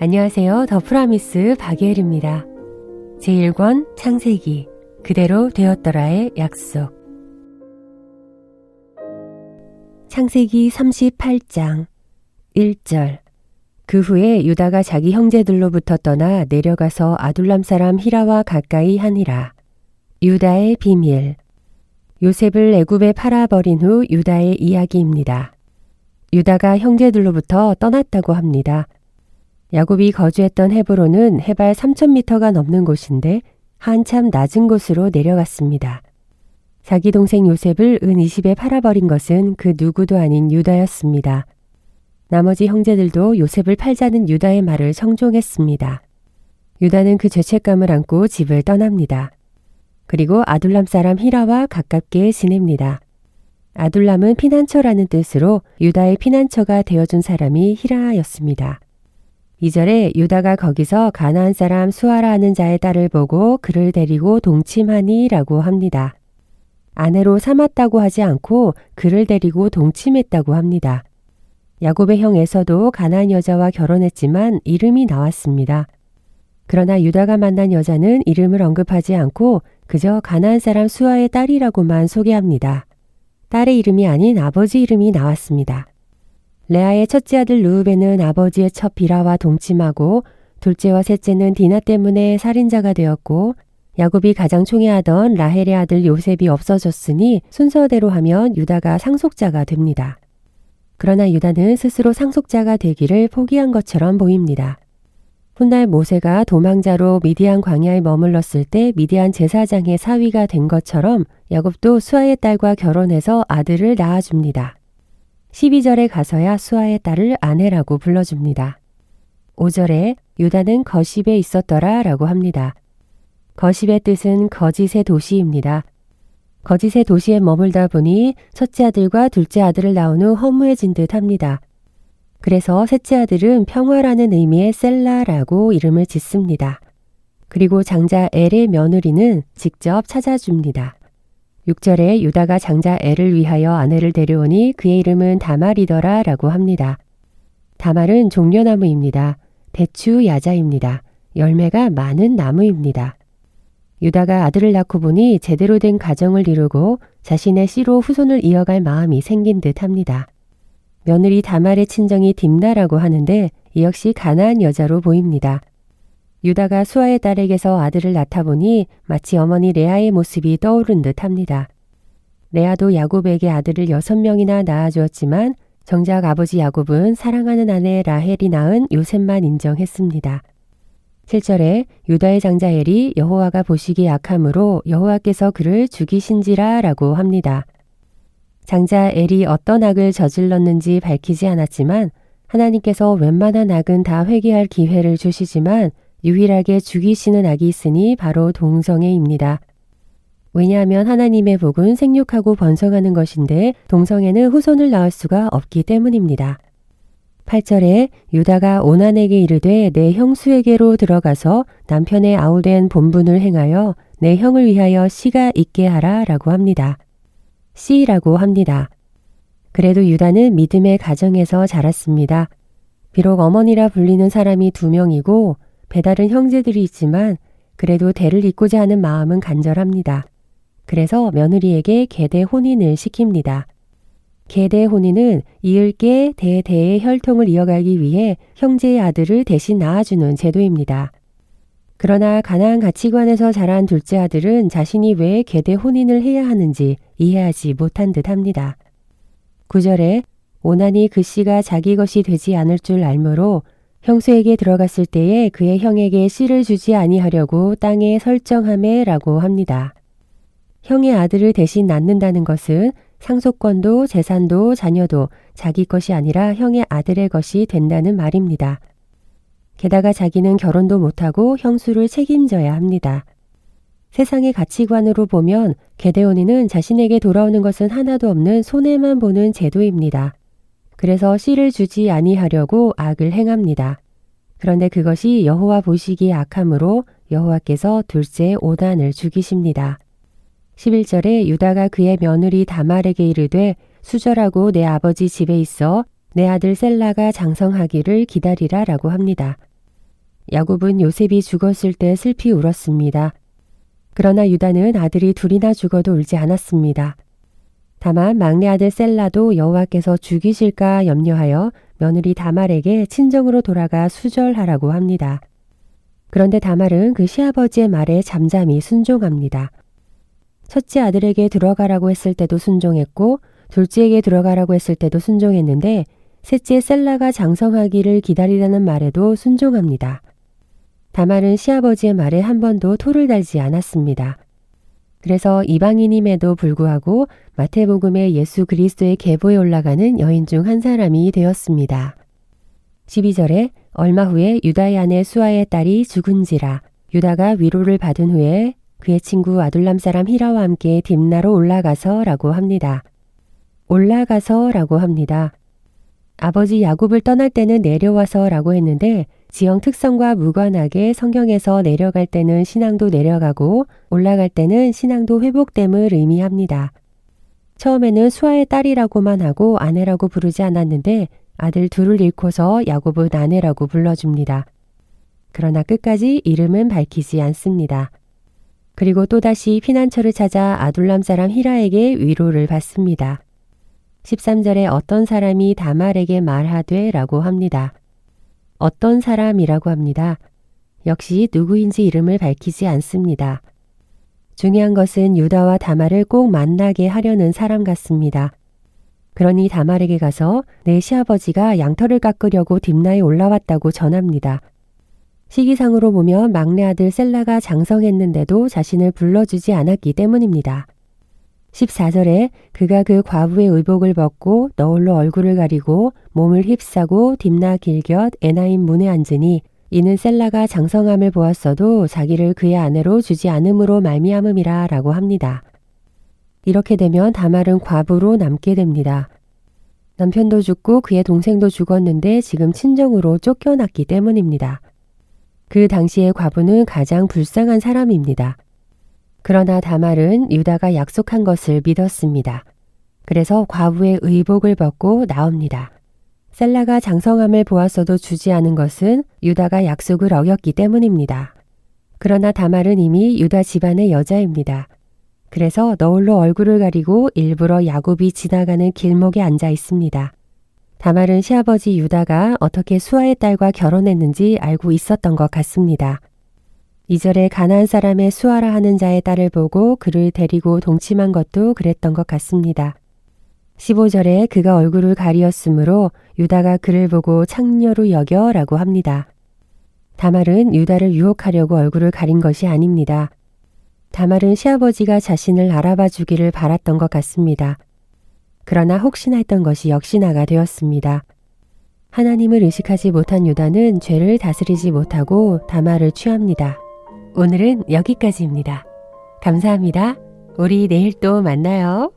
안녕하세요. 더 프라미스 박예일입니다. 제1권 창세기 그대로 되었더라의 약속. 창세기 38장 1절. 그 후에 유다가 자기 형제들로부터 떠나 내려가서 아둘람 사람 히라와 가까이 하니라. 유다의 비밀. 요셉을 애굽에 팔아버린 후 유다의 이야기입니다. 유다가 형제들로부터 떠났다고 합니다. 야곱이 거주했던 헤브론은 해발 3,000m가 넘는 곳인데 한참 낮은 곳으로 내려갔습니다. 자기 동생 요셉을 은 20에 팔아버린 것은 그 누구도 아닌 유다였습니다. 나머지 형제들도 요셉을 팔자는 유다의 말을 청종했습니다. 유다는 그 죄책감을 안고 집을 떠납니다. 그리고 아둘람 사람 히라와 가깝게 지냅니다. 아둘람은 피난처라는 뜻으로 유다의 피난처가 되어준 사람이 히라였습니다. 2절에 유다가 거기서 가나안 사람 수아라 하는 자의 딸을 보고 그를 데리고 동침하니 라고 합니다. 아내로 삼았다고 하지 않고 그를 데리고 동침했다고 합니다. 야곱의 형 에서도 가나안 여자와 결혼했지만 이름이 나왔습니다. 그러나 유다가 만난 여자는 이름을 언급하지 않고 그저 가나안 사람 수아의 딸이라고만 소개합니다. 딸의 이름이 아닌 아버지 이름이 나왔습니다. 레아의 첫째 아들 르우벤은 아버지의 첫 비라와 동침하고 둘째와 셋째는 디나 때문에 살인자가 되었고 야곱이 가장 총애하던 라헬의 아들 요셉이 없어졌으니 순서대로 하면 유다가 상속자가 됩니다. 그러나 유다는 스스로 상속자가 되기를 포기한 것처럼 보입니다. 훗날 모세가 도망자로 미디안 광야에 머물렀을 때 미디안 제사장의 사위가 된 것처럼 야곱도 수아의 딸과 결혼해서 아들을 낳아줍니다. 12절에 가서야 수아의 딸을 아내라고 불러줍니다. 5절에 유다는 거십에 있었더라 라고 합니다. 거십의 뜻은 거짓의 도시입니다. 거짓의 도시에 머물다 보니 첫째 아들과 둘째 아들을 낳은 후 허무해진 듯 합니다. 그래서 셋째 아들은 평화라는 의미의 셀라라고 이름을 짓습니다. 그리고 장자 엘의 며느리는 직접 찾아줍니다. 6절에 유다가 장자 엘을 위하여 아내를 데려오니 그의 이름은 다말이더라 라고 합니다. 다말은 종려나무입니다. 대추 야자입니다. 열매가 많은 나무입니다. 유다가 아들을 낳고 보니 제대로 된 가정을 이루고 자신의 씨로 후손을 이어갈 마음이 생긴 듯 합니다. 며느리 다말의 친정이 딥나라고 하는데 이 역시 가나안 여자로 보입니다. 유다가 수아의 딸에게서 아들을 낳다 보니 마치 어머니 레아의 모습이 떠오른 듯 합니다. 레아도 야곱에게 아들을 6명이나 낳아주었지만 정작 아버지 야곱은 사랑하는 아내 라헬이 낳은 요셉만 인정했습니다. 7절에 유다의 장자 엘이 여호와가 보시기에 악함으로 여호와께서 그를 죽이신지라 라고 합니다. 장자 엘이 어떤 악을 저질렀는지 밝히지 않았지만 하나님께서 웬만한 악은 다 회개할 기회를 주시지만 유일하게 죽이시는 악이 있으니 바로 동성애입니다. 왜냐하면 하나님의 복은 생육하고 번성하는 것인데 동성애는 후손을 낳을 수가 없기 때문입니다. 8절에 유다가 오난에게 이르되 내 형수에게로 들어가서 남편의 아우된 본분을 행하여 내 형을 위하여 씨가 있게 하라 라고 합니다. 씨라고 합니다. 그래도 유다는 믿음의 가정에서 자랐습니다. 비록 어머니라 불리는 사람이 2명이고 배다른 형제들이 있지만 그래도 대를 잇고자 하는 마음은 간절합니다. 그래서 며느리에게 계대 혼인을 시킵니다. 계대 혼인은 이을께 대대의 혈통을 이어가기 위해 형제의 아들을 대신 낳아주는 제도입니다. 그러나 가나안 가치관에서 자란 둘째 아들은 자신이 왜 계대 혼인을 해야 하는지 이해하지 못한 듯 합니다. 9절에 오난이 그 씨가 자기 것이 되지 않을 줄 알므로 형수에게 들어갔을 때에 그의 형에게 씨를 주지 아니하려고 땅에 설정하매 라고 합니다. 형의 아들을 대신 낳는다는 것은 상속권도 재산도 자녀도 자기 것이 아니라 형의 아들의 것이 된다는 말입니다. 게다가 자기는 결혼도 못하고 형수를 책임져야 합니다. 세상의 가치관으로 보면 게데오니는 자신에게 돌아오는 것은 하나도 없는 손해만 보는 제도입니다. 그래서 씨를 주지 아니하려고 악을 행합니다. 그런데 그것이 여호와 보시기에 악함으로 여호와께서 둘째 오난을 죽이십니다. 11절에 유다가 그의 며느리 다말에게 이르되 수절하고 내 아버지 집에 있어 내 아들 셀라가 장성하기를 기다리라 라고 합니다. 야곱은 요셉이 죽었을 때 슬피 울었습니다. 그러나 유다는 아들이 둘이나 죽어도 울지 않았습니다. 다만 막내 아들 셀라도 여호와께서 죽이실까 염려하여 며느리 다말에게 친정으로 돌아가 수절하라고 합니다. 그런데 다말은 그 시아버지의 말에 잠잠히 순종합니다. 첫째 아들에게 들어가라고 했을 때도 순종했고 둘째에게 들어가라고 했을 때도 순종했는데 셋째 셀라가 장성하기를 기다리라는 말에도 순종합니다. 다말은 시아버지의 말에 한 번도 토를 달지 않았습니다. 그래서 이방인임에도 불구하고 마태복음의 예수 그리스도의 계보에 올라가는 여인 중 한 사람이 되었습니다. 12절에 얼마 후에 유다의 아내 수아의 딸이 죽은지라 유다가 위로를 받은 후에 그의 친구 아둘람 사람 히라와 함께 딥나로 올라가서 라고 합니다. 올라가서 라고 합니다. 아버지 야곱을 떠날 때는 내려와서 라고 했는데 지형 특성과 무관하게 성경에서 내려갈 때는 신앙도 내려가고 올라갈 때는 신앙도 회복됨을 의미합니다. 처음에는 수아의 딸이라고만 하고 아내라고 부르지 않았는데 아들 둘을 잃고서 야곱은 아내라고 불러줍니다. 그러나 끝까지 이름은 밝히지 않습니다. 그리고 또다시 피난처를 찾아 아둘람 사람 히라에게 위로를 받습니다. 13절에 어떤 사람이 다말에게 말하되 라고 합니다. 어떤 사람이라고 합니다. 역시 누구인지 이름을 밝히지 않습니다. 중요한 것은 유다와 다말을 꼭 만나게 하려는 사람 같습니다. 그러니 다말에게 가서 내 시아버지가 양털을 깎으려고 딥나에 올라왔다고 전합니다. 시기상으로 보면 막내 아들 셀라가 장성했는데도 자신을 불러주지 않았기 때문입니다. 14절에 그가 그 과부의 의복을 벗고 너울로 얼굴을 가리고 몸을 휩싸고 딥나 길곁 에나임 문에 앉으니 이는 셀라가 장성함을 보았어도 자기를 그의 아내로 주지 않음으로 말미암음이라 라고 합니다. 이렇게 되면 다말은 과부로 남게 됩니다. 남편도 죽고 그의 동생도 죽었는데 지금 친정으로 쫓겨났기 때문입니다. 그 당시의 과부는 가장 불쌍한 사람입니다. 그러나 다말은 유다가 약속한 것을 믿었습니다. 그래서 과부의 의복을 벗고 나옵니다. 셀라가 장성함을 보았어도 주지 않은 것은 유다가 약속을 어겼기 때문입니다. 그러나 다말은 이미 유다 집안의 여자입니다. 그래서 너울로 얼굴을 가리고 일부러 야곱이 지나가는 길목에 앉아 있습니다. 다말은 시아버지 유다가 어떻게 수아의 딸과 결혼했는지 알고 있었던 것 같습니다. 2절에 가나안 사람의 수아라 하는 자의 딸을 보고 그를 데리고 동침한 것도 그랬던 것 같습니다. 15절에 그가 얼굴을 가리었으므로 유다가 그를 보고 창녀로 여겨 라고 합니다. 다말은 유다를 유혹하려고 얼굴을 가린 것이 아닙니다. 다말은 시아버지가 자신을 알아봐 주기를 바랐던 것 같습니다. 그러나 혹시나 했던 것이 역시나가 되었습니다. 하나님을 의식하지 못한 유다는 죄를 다스리지 못하고 다말을 취합니다. 오늘은 여기까지입니다. 감사합니다. 우리 내일 또 만나요.